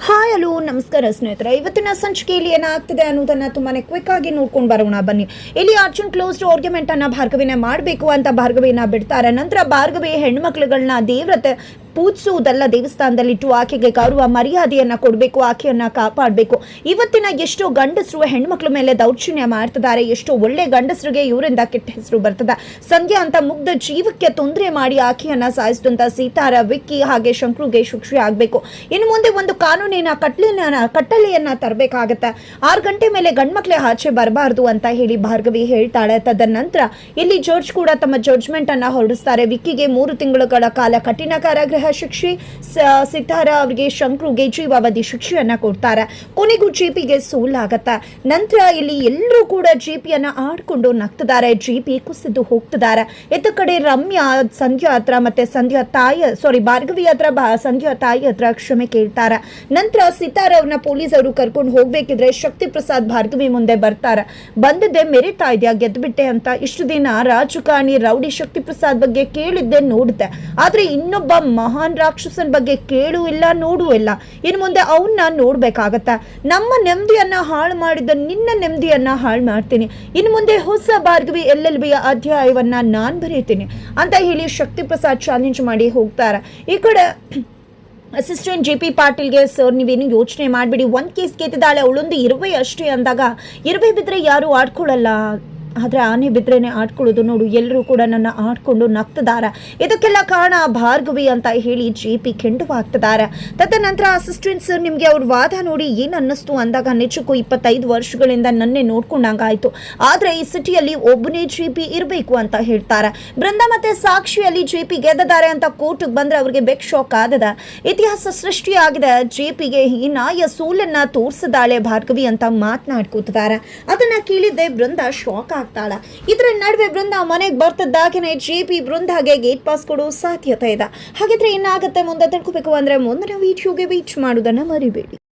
Hi hello ನಮಸ್ಕಾರ ಸ್ನೇಹಿತರೆ, ಇವತ್ತಿನ ಸಂಚಿಕೆಯಲ್ಲಿ ಏನಾಗ್ತಿದೆ ಅನ್ನೋದನ್ನ ತುಂಬಾನೇ ಕ್ವಿಕ್ ಆಗಿ ನೋಡ್ಕೊಂಡು ಬರೋಣ ಬನ್ನಿ. ಇಲ್ಲಿ ಅರ್ಜುನ್ ಕ್ಲೋಸ್ಡ್ ಆರ್ಗ್ಯುಮೆಂಟ್ ಅನ್ನ ಭಾರ್ಗವಿನೇ ಮಾಡಬೇಕು ಅಂತ ಭಾರ್ಗವಿನ ಬಿಡ್ತಾರೆ. ನಂತರ ಭಾರ್ಗವಿ ಹೆಣ್ಮಕ್ಳುಗಳನ್ನ ದೇವ್ರತೆ ಪೂಜಿಸುವುದಲ್ಲ, ದೇವಸ್ಥಾನದಲ್ಲಿಟ್ಟು ಆಕೆಗೆ ಗೌರವ ಮರ್ಯಾದೆಯನ್ನ ಕೊಡಬೇಕು, ಆಕೆಯನ್ನ ಕಾಪಾಡಬೇಕು. ಇವತ್ತಿನ ಎಷ್ಟೋ ಗಂಡಸರು ಹೆಣ್ಮಕ್ಳ ಮೇಲೆ ದೌರ್ಜನ್ಯ ಮಾಡ್ತಿದ್ದಾರೆ. ಎಷ್ಟೋ ಒಳ್ಳೆ ಗಂಡಸರಿಗೆ ಇವರಿಂದ ಕೆಟ್ಟ ಹೆಸರು ಬರ್ತದೆ. ಸಂಧ್ಯಾ ಅಂತ ಮುಗ್ಧ ಜೀವಕ್ಕೆ ತೊಂದರೆ ಮಾಡಿ ಆಕೆಯನ್ನ ಸಾಯಿಸಿದಂತ ಸೀತಾರ, ವಿಕ್ಕಿ ಹಾಗೆ ಶಂಕ್ರುಗೆ ಶಿಕ್ಷೆ ಆಗಬೇಕು. ಇನ್ನು ಮುಂದೆ ಒಂದು ಕಾನೂನಿನ ಕಟ್ಟಳೆಯನ್ನ ತರಬೇಕಾಗತ್ತೆ. 6 ಗಂಟೆ ಮೇಲೆ ಗಂಡ್ಮಕ್ಳೆ ಆಚೆ ಬರಬಾರ್ದು ಅಂತ ಹೇಳಿ ಭಾರ್ಗವಿ ಹೇಳ್ತಾಳೆ. ತದನಂತರ ಇಲ್ಲಿ ಜಡ್ಜ್ ಕೂಡ ತಮ್ಮ ಜಡ್ಜ್ಮೆಂಟ್ ಅನ್ನ ಹೊರಡಿಸ್ತಾರೆ. ವಿಕ್ಕಿಗೆ 3 ತಿಂಗಳುಗಳ ಕಾಲ ಕಠಿಣ ಕಾರಾಗೃಹ ಶಿಕ್ಷೆ, ಸಿತಾರ ಅವರಿಗೆ ಶಂಕ್ರುಗೆ ಜೀವಾವಧಿ ಶಿಕ್ಷೆಯನ್ನ ಕೊಡ್ತಾರೆ. ಕೊನೆಗೂ ಜಿಪಿಗೆ ಸೋಲಾಗತ್ತೆ. ನಂತರ ಇಲ್ಲಿ ಎಲ್ಲರೂ ಕೂಡ ಜಿಪಿಯನ್ನ ಆಡ್ಕೊಂಡು ನಗ್ತಿದ್ದಾರೆ. ಜಿಪಿ ಕುಸಿದು ಹೋಗ್ತಿದ್ದಾರೆ. ಇತ್ತ ಕಡೆ ರಮ್ಯಾ ಸಂಧ್ಯಾ ಹತ್ರ ಮತ್ತೆ ಭಾರ್ಗವಿ ಹತ್ರ ಸಂಧ್ಯಾ ತಾಯಿ ಹತ್ರ ಕ್ಷಮೆ ಕೇಳ್ತಾರೆ. ನಂತರ ಸಿತಾರ ಅವ್ರನ್ನ ಪೊಲೀಸರು ಕರ್ಕೊಂಡು ಹೋಗ್ಬೇಕಿದ್ರೆ ಶಕ್ತಿ ಪ್ರಸಾದ್ ಭಾರ್ಗವಿ ಮುಂದೆ ಬರ್ತಾರೆ. ಬಂದದ್ದೇ ಮೆರಿತಾ ಇದೆಯಾ, ಗೆದ್ಬಿಟ್ಟೆ ಅಂತ. ಇಷ್ಟು ದಿನ ರಾಜಕಾರಣಿ ರೌಡಿ ಶಕ್ತಿ ಪ್ರಸಾದ್ ಬಗ್ಗೆ ಕೇಳಿದ್ದೆ, ನೋಡಿದ್ದೆ. ಆದ್ರೆ ಇನ್ನೊಬ್ಬ ಮಹಾನ್ ರಾಕ್ಷಸನ್ ಬಗ್ಗೆ ಕೇಳು ಇಲ್ಲ, ನೋಡು ಇಲ್ಲ. ಇನ್ನು ಮುಂದೆ ಅವನ್ನ ನೋಡ್ಬೇಕಾಗತ್ತ. ನಮ್ಮ ನೆಮ್ಮದಿಯನ್ನ ಹಾಳು ಮಾಡಿದ ನಿನ್ನ ನೆಮ್ಮದಿಯನ್ನ ಹಾಳು ಮಾಡ್ತೀನಿ. ಇನ್ನು ಮುಂದೆ ಹೊಸ ಭಾರ್ಗವಿ LLB ಅಧ್ಯಾಯವನ್ನ ನಾನ್ ಬರೀತೀನಿ ಅಂತ ಹೇಳಿ ಶಕ್ತಿ ಪ್ರಸಾದ್ ಚಾಲೆಂಜ್ ಮಾಡಿ ಹೋಗ್ತಾರೆ. ಈ ಕಡೆ ಅಸಿಸ್ಟೆಂಟ್ JP ಪಾಟೀಲ್ಗೆ, ಸರ್ ನೀವೇನು ಯೋಚನೆ ಮಾಡಬೇಡಿ, ಒಂದು ಕೇಸ್ ಗೆದ್ದಿದ್ದಾಳೆ, ಅವಳೊಂದು 20 ಅಷ್ಟೇ ಅಂದಾಗ 20 ಬಿದ್ದರೆ ಯಾರು ಆಡ್ಕೊಳ್ಳಲ್ಲ, ಆದರೆ ಆನೆ ಬಿದ್ರೇನೆ ಆಡ್ಕೊಳ್ಳೋದು. ನೋಡು, ಎಲ್ಲರೂ ಕೂಡ ನನ್ನ ಆಡ್ಕೊಂಡು ನಗ್ತಿದ್ದಾರೆ. ಇದಕ್ಕೆಲ್ಲ ಕಾರಣ ಭಾರ್ಗವಿ ಅಂತ ಹೇಳಿ JP ಕೆಂಡವಾಗ್ತಿದ್ದಾರೆ. ತದನಂತರ ಅಸಿಸ್ಟೆಂಟ್ ಸರ್, ನಿಮಗೆ ಅವ್ರ ವಾದ ನೋಡಿ ಏನು ಅನ್ನಿಸ್ತು ಅಂದಾಗ, ನಿಜಕ್ಕೂ 25 ವರ್ಷಗಳಿಂದ ನನ್ನೇ ನೋಡ್ಕೊಂಡಂಗಾಯ್ತು. ಆದರೆ ಈ ಸಿಟಿಯಲ್ಲಿ ಒಬ್ಬನೇ JP ಇರಬೇಕು ಅಂತ ಹೇಳ್ತಾರೆ. ಬೃಂದ ಮತ್ತೆ ಸಾಕ್ಷಿಯಲ್ಲಿ JP ಗೆದ್ದಿದ್ದಾರೆ ಅಂತ ಕೋರ್ಟ್ಗೆ ಬಂದ್ರೆ ಅವ್ರಿಗೆ ಬೆಕ್ ಶಾಕ್ ಆದದ. ಇತಿಹಾಸ ಸೃಷ್ಟಿಯಾಗಿದೆ. JPಗೆ ಹೀನಾಯ ಸೋಲನ್ನ ತೋರಿಸಿದಾಳೆ ಭಾರ್ಗವಿ ಅಂತ ಮಾತನಾಡ್ಕೋತಿದ್ದಾರೆ. ಅದನ್ನ ಕೇಳಿದ್ದೆ ಬೃಂದ ಶಾಕ್ ಆಗ್ತಾಳ. ಇದರ ನಡುವೆ ಬೃಂದ ಮನೆಗೆ ಬರ್ತಿದ್ದಾಗೇನೆ JP ಬೃಂದಾಗೆ ಗೇಟ್ ಪಾಸ್ ಕೊಡೋ ಸಾಧ್ಯತೆ ಇದೆ. ಹಾಗಿದ್ರೆ ಏನಾಗುತ್ತೆ ಮುಂದೆ ತಿಳ್ಕೋಬೇಕು ಅಂದ್ರೆ ಮುಂದಿನ ವಿಡಿಯೋಗೆ ವೀಚ್ ಮಾಡೋದನ್ನ ಮರಿಬೇಡಿ.